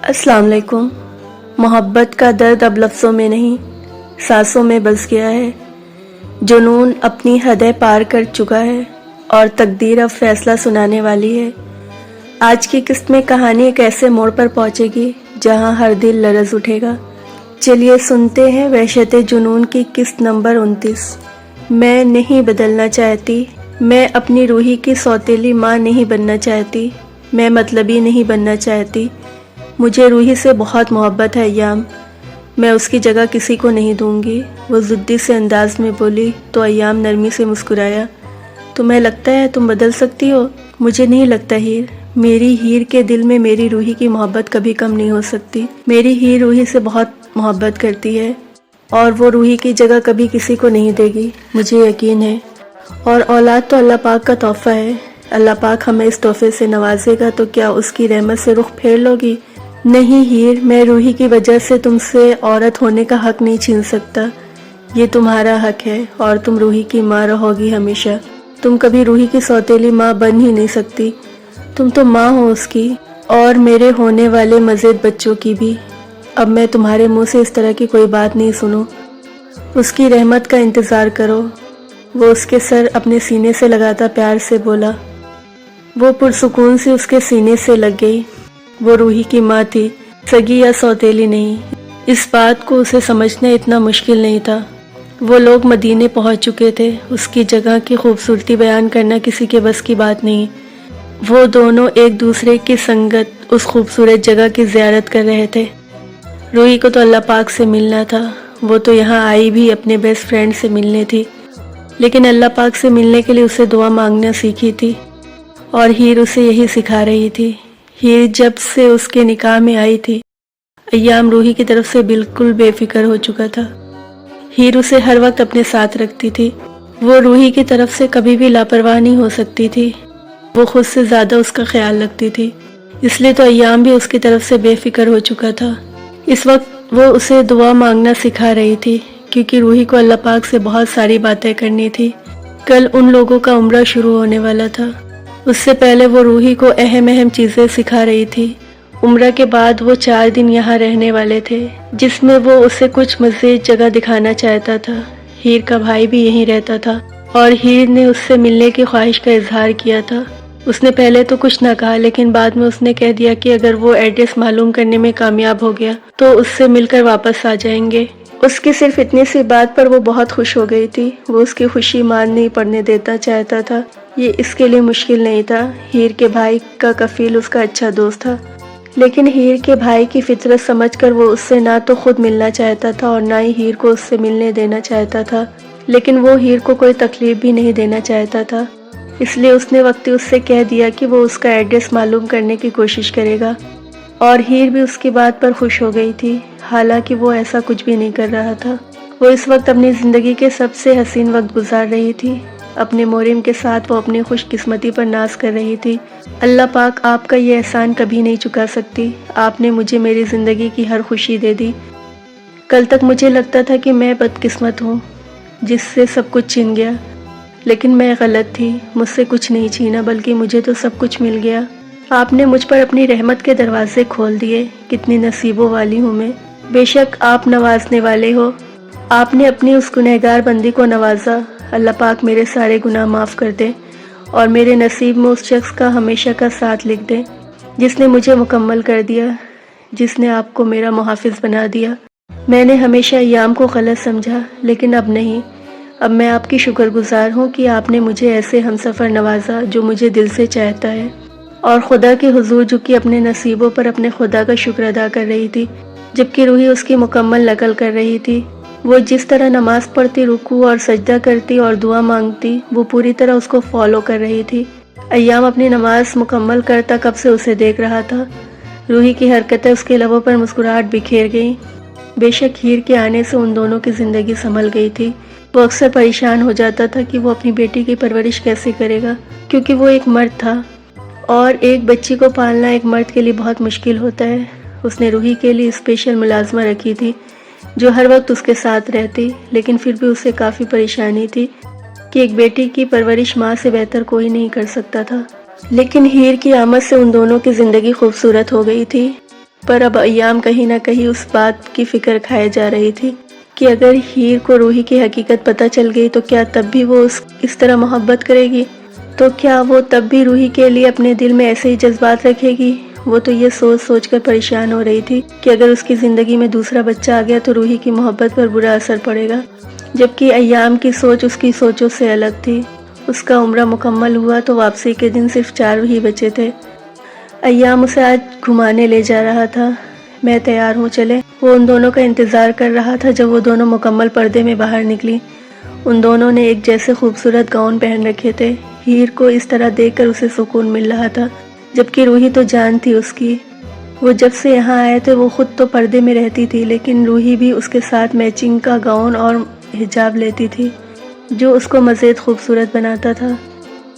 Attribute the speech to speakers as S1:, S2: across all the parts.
S1: السلام علیکم۔ محبت کا درد اب لفظوں میں نہیں، سانسوں میں بس گیا ہے۔ جنون اپنی حدیں پار کر چکا ہے اور تقدیر اب فیصلہ سنانے والی ہے۔ آج کی قسط میں کہانی ایک ایسے موڑ پر پہنچے گی جہاں ہر دل لرز اٹھے گا۔ چلیے سنتے ہیں وحشت جنون کی قسط نمبر 29۔ میں نہیں بدلنا چاہتی، میں اپنی روحی کی سوتیلی ماں نہیں بننا چاہتی، میں مطلبی نہیں بننا چاہتی۔ مجھے روحی سے بہت محبت ہے ایام، میں اس کی جگہ کسی کو نہیں دوں گی۔ وہ ضدی سے انداز میں بولی تو ایام نرمی سے مسکرایا۔ تمہیں لگتا ہے تم بدل سکتی ہو؟ مجھے نہیں لگتا ہیر، میری ہیر کے دل میں میری روحی کی محبت کبھی کم نہیں ہو سکتی۔ میری ہیر روحی سے بہت محبت کرتی ہے اور وہ روحی کی جگہ کبھی کسی کو نہیں دے گی، مجھے یقین ہے۔ اور اولاد تو اللہ پاک کا تحفہ ہے، اللہ پاک ہمیں اس تحفے سے نوازے گا تو کیا اس کی رحمت سے رخ پھیر لو گی؟ نہیں ہیر، میں روحی کی وجہ سے تم سے عورت ہونے کا حق نہیں چھین سکتا، یہ تمہارا حق ہے اور تم روحی کی ماں رہو گی ہمیشہ۔ تم کبھی روحی کی سوتیلی ماں بن ہی نہیں سکتی، تم تو ماں ہو اس کی اور میرے ہونے والے مزید بچوں کی بھی۔ اب میں تمہارے منہ سے اس طرح کی کوئی بات نہیں سنوں، اس کی رحمت کا انتظار کرو۔ وہ اس کے سر اپنے سینے سے لگاتا پیار سے بولا۔ وہ پرسکون سے اس کے سینے سے لگ گئی۔ وہ روحی کی ماں تھی، سگی یا سوتیلی نہیں۔ اس بات کو اسے سمجھنا اتنا مشکل نہیں تھا۔ وہ لوگ مدینے پہنچ چکے تھے، اس کی جگہ کی خوبصورتی بیان کرنا کسی کے بس کی بات نہیں۔ وہ دونوں ایک دوسرے کی سنگت اس خوبصورت جگہ کی زیارت کر رہے تھے۔ روحی کو تو اللہ پاک سے ملنا تھا، وہ تو یہاں آئی بھی اپنے بیسٹ فرینڈ سے ملنے تھی، لیکن اللہ پاک سے ملنے کے لیے اسے دعا مانگنا سیکھی تھی اور ہیر اسے یہی سکھا رہی تھی۔ ہیر جب سے اس کے نکاح میں آئی تھی، ایام روحی کی طرف سے بالکل بے فکر ہو چکا تھا۔ ہیر اسے ہر وقت اپنے ساتھ رکھتی تھی، وہ روحی کی طرف سے کبھی بھی لاپرواہ نہیں ہو سکتی تھی، وہ خود سے زیادہ اس کا خیال رکھتی تھی، اس لیے تو ایام بھی اس کی طرف سے بے فکر ہو چکا تھا۔ اس وقت وہ اسے دعا مانگنا سکھا رہی تھی کیونکہ روحی کو اللہ پاک سے بہت ساری باتیں کرنی تھی۔ کل ان لوگوں کا عمرہ شروع ہونے والا تھا، اس سے پہلے وہ روحی کو اہم چیزیں سکھا رہی تھی۔ عمرہ کے بعد وہ 4 دن یہاں رہنے والے تھے، جس میں وہ اسے کچھ مزید جگہ دکھانا چاہتا تھا۔ ہیر کا بھائی بھی یہیں رہتا تھا اور ہیر نے اس سے ملنے کی خواہش کا اظہار کیا تھا۔ اس نے پہلے تو کچھ نہ کہا، لیکن بعد میں اس نے کہہ دیا کہ اگر وہ ایڈریس معلوم کرنے میں کامیاب ہو گیا تو اس سے مل کر واپس آ جائیں گے۔ اس کی صرف اتنی سی بات پر وہ بہت خوش ہو گئی تھی، وہ اس کی خوشی مان نہیں پڑنے دیتا چاہتا تھا۔ یہ اس کے لیے مشکل نہیں تھا، ہیر کے بھائی کا کفیل اس کا اچھا دوست تھا، لیکن ہیر کے بھائی کی فطرت سمجھ کر وہ اس سے نہ تو خود ملنا چاہتا تھا اور نہ ہی ہیر کو اس سے ملنے دینا چاہتا تھا، لیکن وہ ہیر کو کوئی تکلیف بھی نہیں دینا چاہتا تھا، اس لیے اس نے وقتی اس سے کہہ دیا کہ وہ اس کا ایڈریس معلوم کرنے کی کوشش کرے گا، اور ہیر بھی اس کی بات پر خوش ہو گئی تھی، حالانکہ وہ ایسا کچھ بھی نہیں کر رہا تھا۔ وہ اس وقت اپنی زندگی کے سب سے حسین وقت گزار رہی تھی، اپنے مورم کے ساتھ وہ اپنی خوش قسمتی پر ناز کر رہی تھی۔ اللہ پاک آپ کا یہ احسان کبھی نہیں چکا سکتی، آپ نے مجھے میری زندگی کی ہر خوشی دے دی۔ کل تک مجھے لگتا تھا کہ میں بدقسمت ہوں جس سے سب کچھ چھن گیا، لیکن میں غلط تھی، مجھ سے کچھ نہیں چھینا بلکہ مجھے تو سب کچھ مل گیا۔ آپ نے مجھ پر اپنی رحمت کے دروازے کھول دیے، کتنی نصیبوں والی ہوں میں۔ بے شک آپ نوازنے والے ہو، آپ نے اپنی اس گنہگار بندی کو نوازا۔ اللہ پاک میرے سارے گناہ معاف کر دے اور میرے نصیب میں اس شخص کا ہمیشہ کا ساتھ لکھ دے جس نے مجھے مکمل کر دیا، جس نے آپ کو میرا محافظ بنا دیا۔ میں نے ہمیشہ ایام کو غلط سمجھا، لیکن اب نہیں، اب میں آپ کی شکر گزار ہوں کہ آپ نے مجھے ایسے ہمسفر نوازا جو مجھے دل سے چاہتا ہے۔ اور خدا کے حضور جھکی اپنے نصیبوں پر اپنے خدا کا شکر ادا کر رہی تھی، جبکہ روحی اس کی مکمل نقل کر رہی تھی۔ وہ جس طرح نماز پڑھتی، رکوع اور سجدہ کرتی اور دعا مانگتی، وہ پوری طرح اس کو فالو کر رہی تھی۔ ایام اپنی نماز مکمل کرتا کب سے اسے دیکھ رہا تھا، روحی کی حرکتیں اس کے لبوں پر مسکراہٹ بکھیر گئیں۔ بے شک ہیر کے آنے سے ان دونوں کی زندگی سنبھل گئی تھی۔ وہ اکثر پریشان ہو جاتا تھا کہ وہ اپنی بیٹی کی پرورش کیسے کرے گا، کیونکہ وہ ایک مرد تھا اور ایک بچی کو پالنا ایک مرد کے لیے بہت مشکل ہوتا ہے۔ اس نے روحی کے لیے اسپیشل ملازمہ رکھی تھی جو ہر وقت اس کے ساتھ رہتی، لیکن پھر بھی اسے کافی پریشانی تھی کہ ایک بیٹی کی پرورش ماں سے بہتر کوئی نہیں کر سکتا تھا۔ لیکن ہیر کی آمد سے ان دونوں کی زندگی خوبصورت ہو گئی تھی۔ پر اب ایام کہیں نہ کہیں اس بات کی فکر کھائے جا رہی تھی کہ اگر ہیر کو روحی کی حقیقت پتہ چل گئی تو کیا تب بھی وہ اس طرح محبت کرے گی؟ تو کیا وہ تب بھی روحی کے لیے اپنے دل میں ایسے ہی جذبات رکھے گی؟ وہ تو یہ سوچ سوچ کر پریشان ہو رہی تھی کہ اگر اس کی زندگی میں دوسرا بچہ آ گیا تو روحی کی محبت پر برا اثر پڑے گا، جبکہ ایام کی سوچ اس کی سوچوں سے الگ تھی۔ اس کا عمرہ مکمل ہوا تو واپسی کے دن صرف 4 ہی بچے تھے۔ ایام اسے آج گھمانے لے جا رہا تھا۔ میں تیار ہوں، چلے؟ وہ ان دونوں کا انتظار کر رہا تھا جب وہ دونوں مکمل پردے میں باہر نکلی۔ ان دونوں نے ایک جیسے خوبصورت گاؤن پہن رکھے تھے۔ ہیر کو اس طرح دیکھ کر اسے سکون مل رہا تھا، جبکہ روحی تو جان تھی اس کی۔ وہ جب سے یہاں آئے تھے وہ خود تو پردے میں رہتی تھی، لیکن روحی بھی اس کے ساتھ میچنگ کا گاؤن اور حجاب لیتی تھی جو اس کو مزید خوبصورت بناتا تھا۔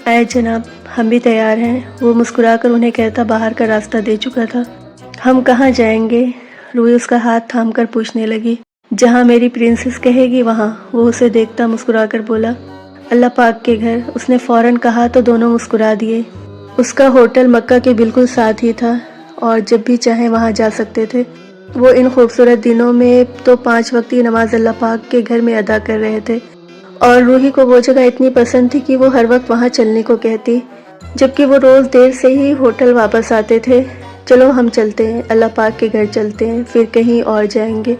S1: آئے جناب، ہم بھی تیار ہیں، وہ مسکرا کر انہیں کہتا باہر کا راستہ دے چکا تھا۔ ہم کہاں جائیں گے؟ روحی اس کا ہاتھ تھام کر پوچھنے لگی۔ جہاں میری پرنسس کہے گی وہاں، وہ اسے دیکھتا مسکرا کر بولا۔ اللہ پاک کے گھر، اس نے فوراً کہا تو دونوں مسکرا دیے۔ اس کا ہوٹل مکہ کے بالکل ساتھ ہی تھا اور جب بھی چاہیں وہاں جا سکتے تھے۔ وہ ان خوبصورت دنوں میں تو 5 وقتی نماز اللہ پاک کے گھر میں ادا کر رہے تھے، اور روحی کو وہ جگہ اتنی پسند تھی کہ وہ ہر وقت وہاں چلنے کو کہتی، جبکہ وہ روز دیر سے ہی ہوٹل واپس آتے تھے۔ چلو ہم چلتے ہیں، اللہ پاک کے گھر چلتے ہیں، پھر کہیں اور جائیں گے۔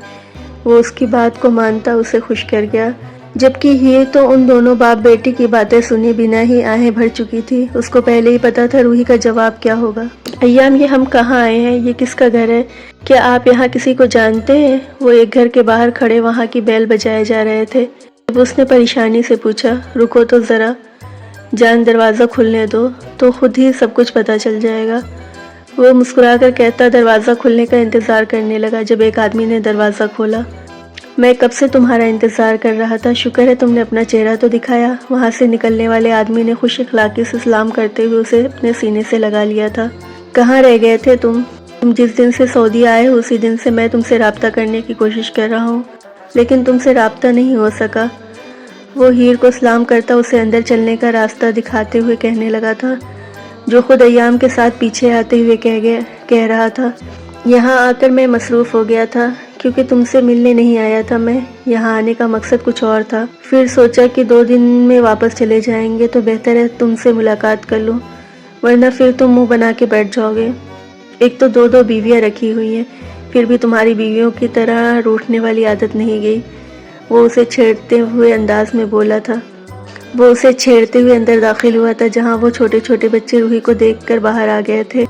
S1: وہ اس کی بات کو مانتا اسے خوش کر گیا، جبکہ ہیر تو ان دونوں باپ بیٹی کی باتیں سنے بنا ہی آہیں بھر چکی تھی۔ اس کو پہلے ہی پتا تھا روحی کا جواب کیا ہوگا۔ ایام، یہ ہم کہاں آئے ہیں؟ یہ کس کا گھر ہے؟ کیا آپ یہاں کسی کو جانتے ہیں؟ وہ ایک گھر کے باہر کھڑے وہاں کی بیل بجائے جا رہے تھے۔ جب اس نے پریشانی سے پوچھا، رکو تو ذرا جان، دروازہ کھلنے دو تو خود ہی سب کچھ پتہ چل جائے گا۔ وہ مسکرا کر کہتا دروازہ کھلنے کا انتظار کرنے لگا جب ایک آدمی نے دروازہ کھولا۔ میں کب سے تمہارا انتظار کر رہا تھا، شکر ہے تم نے اپنا چہرہ تو دکھایا۔ وہاں سے نکلنے والے آدمی نے خوش اخلاقی سے سلام کرتے ہوئے اسے اپنے سینے سے لگا لیا تھا۔ کہاں رہ گئے تھے تم جس دن سے سعودی آئے ہو اسی دن سے میں تم سے رابطہ کرنے کی کوشش کر رہا ہوں، لیکن تم سے رابطہ نہیں ہو سکا۔ وہ ہیر کو سلام کرتا اسے اندر چلنے کا راستہ دکھاتے ہوئے کہنے لگا تھا، جو خود ایام کے ساتھ پیچھے آتے ہوئے کہہ رہا تھا، یہاں آ کر میں مصروف ہو گیا تھا کیونکہ تم سے ملنے نہیں آیا تھا میں۔ یہاں آنے کا مقصد کچھ اور تھا، پھر سوچا کہ 2 دن میں واپس چلے جائیں گے تو بہتر ہے تم سے ملاقات کر لوں، ورنہ پھر تم منہ بنا کے بیٹھ جاؤ گے۔ ایک تو 2 بیویاں رکھی ہوئی ہیں، پھر بھی تمہاری بیویوں کی طرح روٹھنے والی عادت نہیں گئی۔ وہ اسے چھیڑتے ہوئے انداز میں بولا تھا۔ وہ اسے چھیڑتے ہوئے اندر داخل ہوا تھا جہاں وہ چھوٹے چھوٹے بچے روحی کو دیکھ کر باہر آ گئے تھے۔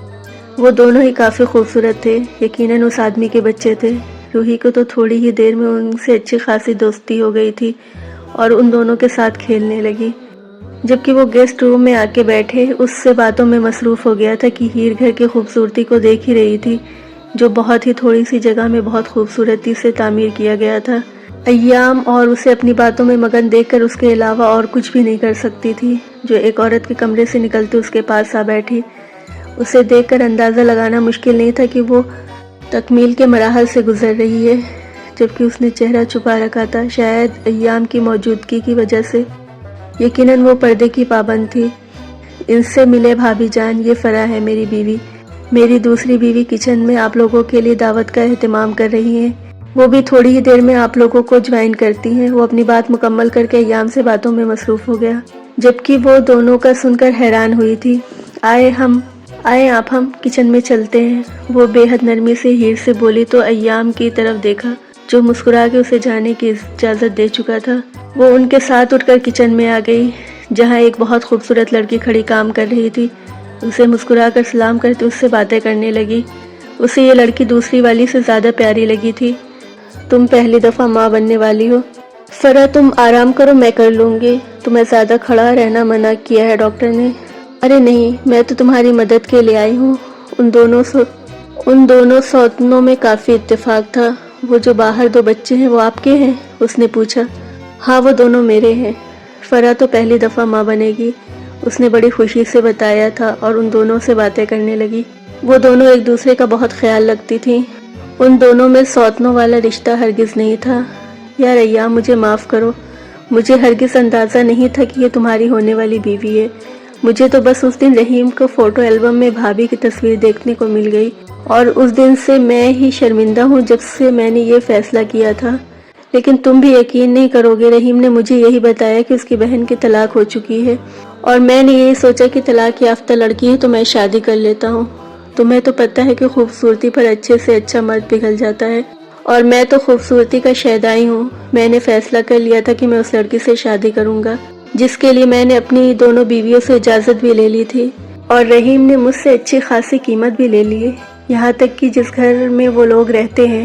S1: وہ دونوں ہی کافی خوبصورت تھے، یقیناً اس آدمی کے بچے تھے۔ روحی کو تو تھوڑی ہی دیر میں ان سے اچھی خاصی دوستی ہو گئی تھی اور ان دونوں کے ساتھ کھیلنے لگی۔ جبکہ وہ گیسٹ روم میں آ کے بیٹھے اس سے باتوں میں مصروف ہو گیا تھا کہ ہیر گھر کی خوبصورتی کو دیکھ ہی رہی تھی جو بہت ہی تھوڑی سی جگہ میں بہت خوبصورتی سے تعمیر کیا گیا تھا۔ ایام اور اسے اپنی باتوں میں مگن دیکھ کر اس کے علاوہ اور کچھ بھی نہیں کر سکتی تھی، جو ایک عورت کے کمرے سے نکلتے اس کے پاس آ بیٹھی۔ اسے دیکھ کر اندازہ لگانا مشکل نہیں تھا کہ وہ تکمیل کے مراحل سے گزر رہی ہے، جبکہ اس نے چہرہ چھپا رکھا تھا، شاید ایام کی موجودگی کی وجہ سے۔ یقیناً وہ پردے کی پابند تھی۔ ان سے ملے بھابھی جان، یہ فرح ہے میری بیوی، میری دوسری بیوی کچن میں آپ لوگوں کے لیے دعوت کا اہتمام کر رہی ہیں، وہ بھی تھوڑی ہی دیر میں آپ لوگوں کو جوائن کرتی ہیں۔ وہ اپنی بات مکمل کر کے ایام سے باتوں میں مصروف ہو گیا، جبکہ وہ دونوں کا سن کر حیران ہوئی تھی۔ آئے آپ ہم کچن میں چلتے ہیں، وہ بے حد نرمی سے ہیر سے بولی تو ایام کی طرف دیکھا جو مسکرا کے اسے جانے کی اجازت دے چکا تھا۔ وہ ان کے ساتھ اٹھ کر کچن میں آ گئی جہاں ایک بہت خوبصورت لڑکی کھڑی کام کر رہی تھی۔ اسے مسکرا کر سلام کرتے اس سے باتیں کرنے لگی۔ اسے یہ لڑکی دوسری والی سے زیادہ پیاری لگی تھی۔ تم پہلی دفعہ ماں بننے والی ہو، فرح تم آرام کرو، میں کر لوں گی، تمہیں زیادہ کھڑا رہنا منع کیا ہے ڈاکٹر نے۔ ارے نہیں، میں تو تمہاری مدد کے لیے آئی ہوں۔ ان دونوں سوتنوں میں کافی اتفاق تھا۔ وہ جو باہر 2 بچے ہیں وہ آپ کے ہیں؟ اس نے پوچھا۔ ہاں، وہ دونوں میرے ہیں۔ فرح تو پہلی دفعہ ماں بنے گی، اس نے بڑی خوشی سے بتایا تھا اور ان دونوں سے باتیں کرنے لگی۔ وہ دونوں ایک دوسرے کا بہت خیال رکھتی تھیں۔ ان دونوں میں سوتنوں والا رشتہ ہرگز نہیں تھا۔ یار ایام، مجھے معاف کرو، مجھے ہرگز اندازہ نہیں تھا کہ یہ تمہاری ہونے والی بیوی ہے۔ مجھے تو بس اس دن رحیم کو فوٹو البم میں بھابھی کی تصویر دیکھنے کو مل گئی اور اس دن سے میں ہی شرمندہ ہوں جب سے میں نے یہ فیصلہ کیا تھا۔ لیکن تم بھی یقین نہیں کرو گے، رحیم نے مجھے یہی بتایا کہ اس کی بہن کی طلاق ہو چکی ہے، اور میں نے یہی سوچا کہ طلاق یافتہ لڑکی ہے تو میں شادی کر لیتا ہوں۔ تمہیں تو پتہ ہے کہ خوبصورتی پر اچھے سے اچھا مرد پگھل جاتا ہے، اور میں تو خوبصورتی کا شیدائی ہوں۔ میں نے فیصلہ کر لیا تھا کہ میں اس لڑکی سے شادی کروں گا، جس کے لیے میں نے اپنی دونوں بیویوں سے اجازت بھی لے لی تھی، اور رحیم نے مجھ سے اچھی خاصی قیمت بھی لے لی، یہاں تک کہ جس گھر میں وہ لوگ رہتے ہیں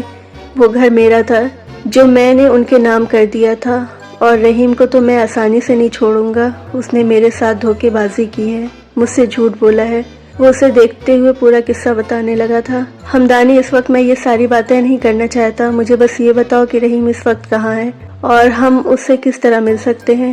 S1: وہ گھر میرا تھا، جو میں نے ان کے نام کر دیا تھا۔ اور رحیم کو تو میں آسانی سے نہیں چھوڑوں گا، اس نے میرے ساتھ دھوکے بازی کی ہے، مجھ سے جھوٹ بولا ہے۔ وہ اسے دیکھتے ہوئے پورا قصہ بتانے لگا تھا۔ ہمدانی، اس وقت میں یہ ساری باتیں نہیں کرنا چاہتا، مجھے بس یہ بتاؤ کہ رحیم اس وقت کہاں ہے اور ہم اس سے کس طرح مل سکتے ہیں۔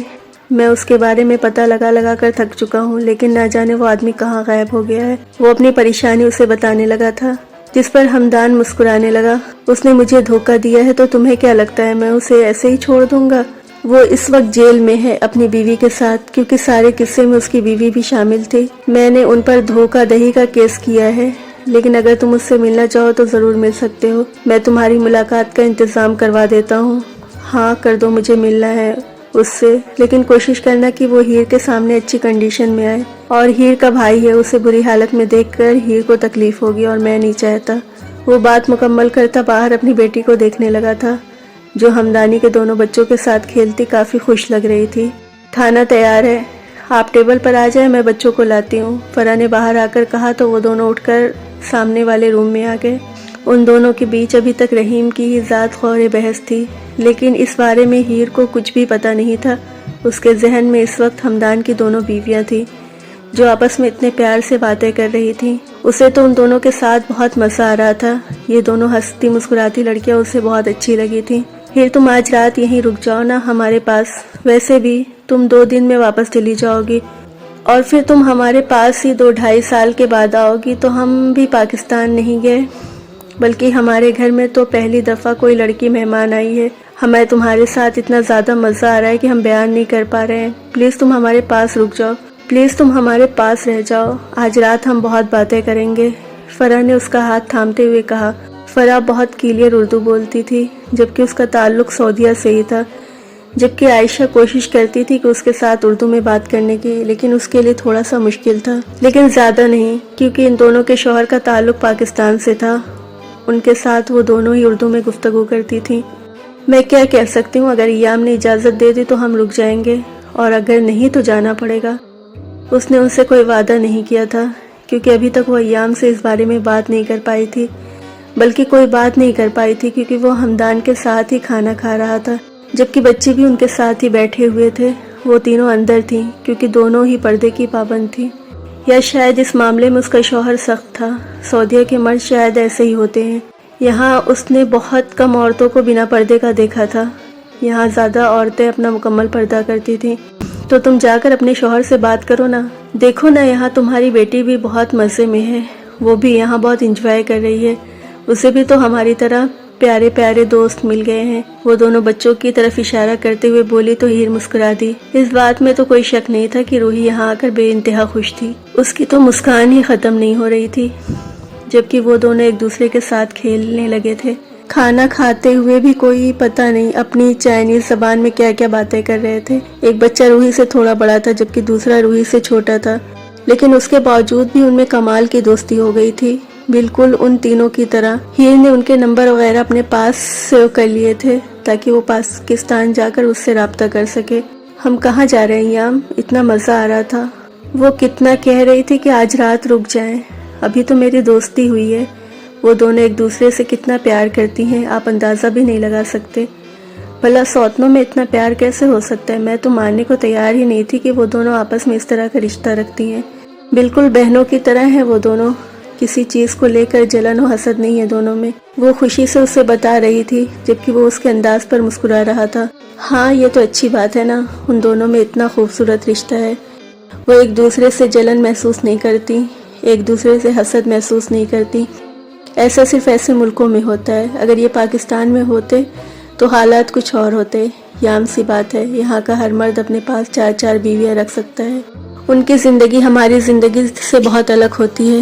S1: میں اس کے بارے میں پتہ لگا کر تھک چکا ہوں، لیکن نہ جانے وہ آدمی کہاں غائب ہو گیا ہے۔ وہ اپنی پریشانی اسے بتانے لگا تھا، جس پر ہمدان مسکرانے لگا۔ اس نے مجھے دھوکہ دیا ہے تو تمہیں کیا لگتا ہے میں اسے ایسے ہی چھوڑ دوں گا؟ وہ اس وقت جیل میں ہے اپنی بیوی کے ساتھ، کیونکہ سارے قصے میں اس کی بیوی بھی شامل تھی۔ میں نے ان پر دھوکہ دہی کا کیس کیا ہے، لیکن اگر تم اس سے ملنا چاہو تو ضرور مل سکتے ہو۔ میں تمہاری ملاقات کا انتظام کروا دیتا ہوں۔ ہاں کر دو، مجھے ملنا ہے اس سے، لیکن کوشش کرنا کہ وہ ہیر کے سامنے اچھی کنڈیشن میں آئے، اور ہیر کا بھائی ہے، اسے بری حالت میں دیکھ کر ہیر کو تکلیف ہوگی اور میں نہیں چاہتا۔ وہ بات مکمل کرتا باہر اپنی بیٹی کو دیکھنے لگا تھا، جو ہمدانی کے دونوں بچوں کے ساتھ کھیلتی کافی خوش لگ رہی تھی۔ کھانا تیار ہے، آپ ٹیبل پر آ جائیں، میں بچوں کو لاتی ہوں، فرح نے باہر آ کر کہا تو وہ دونوں اٹھ کر سامنے والے روم میں آ گئے۔ ان دونوں کے بیچ ابھی تک رحیم کی ہی ذات خور بحث تھی، لیکن اس بارے میں ہیر کو کچھ بھی پتہ نہیں تھا۔ اس کے ذہن میں اس وقت ہمدان کی دونوں بیویاں تھیں، جو آپس میں اتنے پیار سے باتیں کر رہی تھیں۔ اسے تو ان دونوں کے ساتھ بہت مزہ آ رہا تھا، یہ دونوں ہنستی مسکراتی لڑکیاں اسے بہت اچھی لگی تھیں۔ ہیر تم آج رات یہیں رک جاؤ نا ہمارے پاس، ویسے بھی تم 2 دن میں واپس چلی جاؤ گی، اور پھر تم ہمارے پاس ہی 2-2.5 سال کے بعد آؤ گی، تو ہم بھی پاکستان نہیں گئے، بلکہ ہمارے گھر میں تو پہلی دفعہ کوئی لڑکی مہمان آئی ہے۔ ہمیں تمہارے ساتھ اتنا زیادہ مزہ آ رہا ہے کہ ہم بیان نہیں کر پا رہے ہیں۔ پلیز تم ہمارے پاس رک جاؤ، پلیز تم ہمارے پاس رہ جاؤ، آج رات ہم بہت باتیں کریں گے، فرح نے اس کا ہاتھ تھامتے ہوئے کہا۔ فرح بہت کلیئر اردو بولتی تھی، جبکہ اس کا تعلق سعودیہ سے ہی تھا، جبکہ عائشہ کوشش کرتی تھی کہ اس کے ساتھ اردو میں بات کرنے کی، لیکن اس کے لیے تھوڑا سا مشکل تھا، لیکن زیادہ نہیں، کیونکہ ان دونوں کے شوہر کا تعلق پاکستان سے تھا۔ ان کے ساتھ وہ دونوں ہی اردو میں گفتگو کرتی تھیں۔ میں کیا کہہ سکتی ہوں، اگر ایام نے اجازت دے دی تو ہم رک جائیں گے، اور اگر نہیں تو جانا پڑے گا۔ اس نے ان سے کوئی وعدہ نہیں کیا تھا، کیونکہ ابھی تک وہ ایام سے اس بارے میں بات نہیں کر پائی تھی، بلکہ کوئی بات نہیں کر پائی تھی کیونکہ وہ ہمدان کے ساتھ ہی کھانا کھا رہا تھا، جبکہ بچے بھی ان کے ساتھ ہی بیٹھے ہوئے تھے۔ وہ تینوں اندر تھیں کیونکہ دونوں ہی پردے کی پابند تھیں، یا شاید اس معاملے میں اس کا شوہر سخت تھا۔ سعودیہ کے مرد شاید ایسے ہی ہوتے ہیں، یہاں اس نے بہت کم عورتوں کو بنا پردے کا دیکھا تھا، یہاں زیادہ عورتیں اپنا مکمل پردہ کرتی تھیں۔ تو تم جا کر اپنے شوہر سے بات کرو نا، دیکھو نا یہاں تمہاری بیٹی بھی بہت مزے میں ہے، وہ بھی یہاں بہت انجوائے کر رہی ہے، اسے بھی تو ہماری طرح پیارے پیارے دوست مل گئے ہیں۔ وہ دونوں بچوں کی طرف اشارہ کرتے ہوئے بولی تو ہیر مسکرا دی۔ اس بات میں تو کوئی شک نہیں تھا کہ روحی یہاں آ کر بے انتہا خوش تھی، اس کی تو مسکان ہی ختم نہیں ہو رہی تھی، جبکہ وہ دونوں ایک دوسرے کے ساتھ کھیلنے لگے تھے۔ کھانا کھاتے ہوئے بھی کوئی پتہ نہیں اپنی چائنیز زبان میں کیا کیا باتیں کر رہے تھے۔ ایک بچہ روحی سے تھوڑا بڑا تھا، جبکہ دوسرا روحی سے چھوٹا تھا، لیکن اس کے باوجود بھی ان میں کمال کی دوستی ہو گئی تھی، بالکل ان تینوں کی طرح۔ ہیر نے ان کے نمبر وغیرہ اپنے پاس سیو کر لیے تھے تاکہ وہ پاکستان جا کر اس سے رابطہ کر سکے۔ ہم کہاں جا رہے ہیں یام؟ اتنا مزہ آ رہا تھا، وہ کتنا کہہ رہی تھی کہ آج رات رک جائیں، ابھی تو میری دوستی ہوئی ہے۔ وہ دونوں ایک دوسرے سے کتنا پیار کرتی ہیں، آپ اندازہ بھی نہیں لگا سکتے۔ بھلا سوتنوں میں اتنا پیار کیسے ہو سکتا ہے؟ میں تو ماننے کو تیار ہی نہیں تھی کہ وہ دونوں آپس میں اس طرح کا رشتہ رکھتی ہیں، بالکل بہنوں کی طرح ہیں وہ دونوں، کسی چیز کو لے کر جلن و حسد نہیں ہے دونوں میں۔ وہ خوشی سے اسے بتا رہی تھی، جبکہ وہ اس کے انداز پر مسکرا رہا تھا۔ ہاں یہ تو اچھی بات ہے نا، ان دونوں میں اتنا خوبصورت رشتہ ہے، وہ ایک دوسرے سے جلن محسوس نہیں کرتی، ایک دوسرے سے حسد محسوس نہیں کرتی۔ ایسا صرف ایسے ملکوں میں ہوتا ہے، اگر یہ پاکستان میں ہوتے تو حالات کچھ اور ہوتے۔ عام سی بات ہے، یہاں کا ہر مرد اپنے پاس 4 بیویاں رکھ سکتا ہے۔ ان کی زندگی ہماری زندگی سے بہت الگ ہوتی ہے،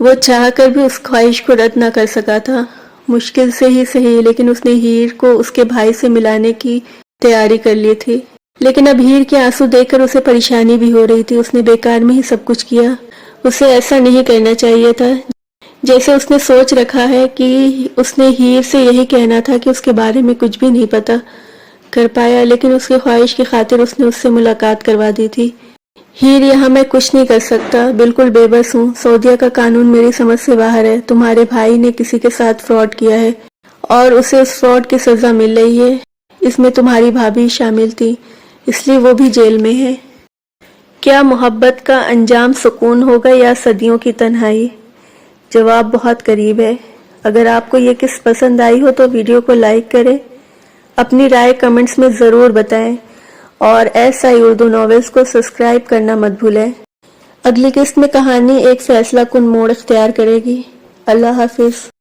S1: وہ چاہ کر بھی اس خواہش کو رد نہ کر سکا تھا، مشکل سے ہی صحیح، لیکن اس نے ہیر کو اس کے بھائی سے ملانے کی تیاری کر لی تھی۔ لیکن اب ہیر کے آنسو دیکھ کر اسے پریشانی بھی ہو رہی تھی۔ اس نے بیکار میں ہی سب کچھ کیا، اسے ایسا نہیں کرنا چاہیے تھا جیسے اس نے سوچ رکھا ہے کہ اس نے ہیر سے یہی کہنا تھا کہ اس کے بارے میں کچھ بھی نہیں پتا کر پایا، لیکن اس کی خواہش کی خاطر اس نے اس سے ملاقات کروا دی تھی۔ ہیر، یہاں میں کچھ نہیں کر سکتا، بالکل بے بس ہوں۔ سعودیہ کا قانون میری سمجھ سے باہر ہے۔ تمہارے بھائی نے کسی کے ساتھ فراڈ کیا ہے اور اسے اس فراڈ کی سزا مل رہی ہے۔ اس میں تمہاری بھابھی شامل تھی، اس لیے وہ بھی جیل میں ہے۔ کیا محبت کا انجام سکون ہوگا یا صدیوں کی تنہائی؟ جواب بہت قریب ہے۔ اگر آپ کو یہ قسط پسند آئی ہو تو ویڈیو کو لائک کریں، اپنی رائے کمنٹس میں ضرور بتائیں اور SI اردو ناولز کو سبسکرائب کرنا مت بھولیں۔ اگلی قسط میں کہانی ایک فیصلہ کن موڑ اختیار کرے گی۔ اللہ حافظ۔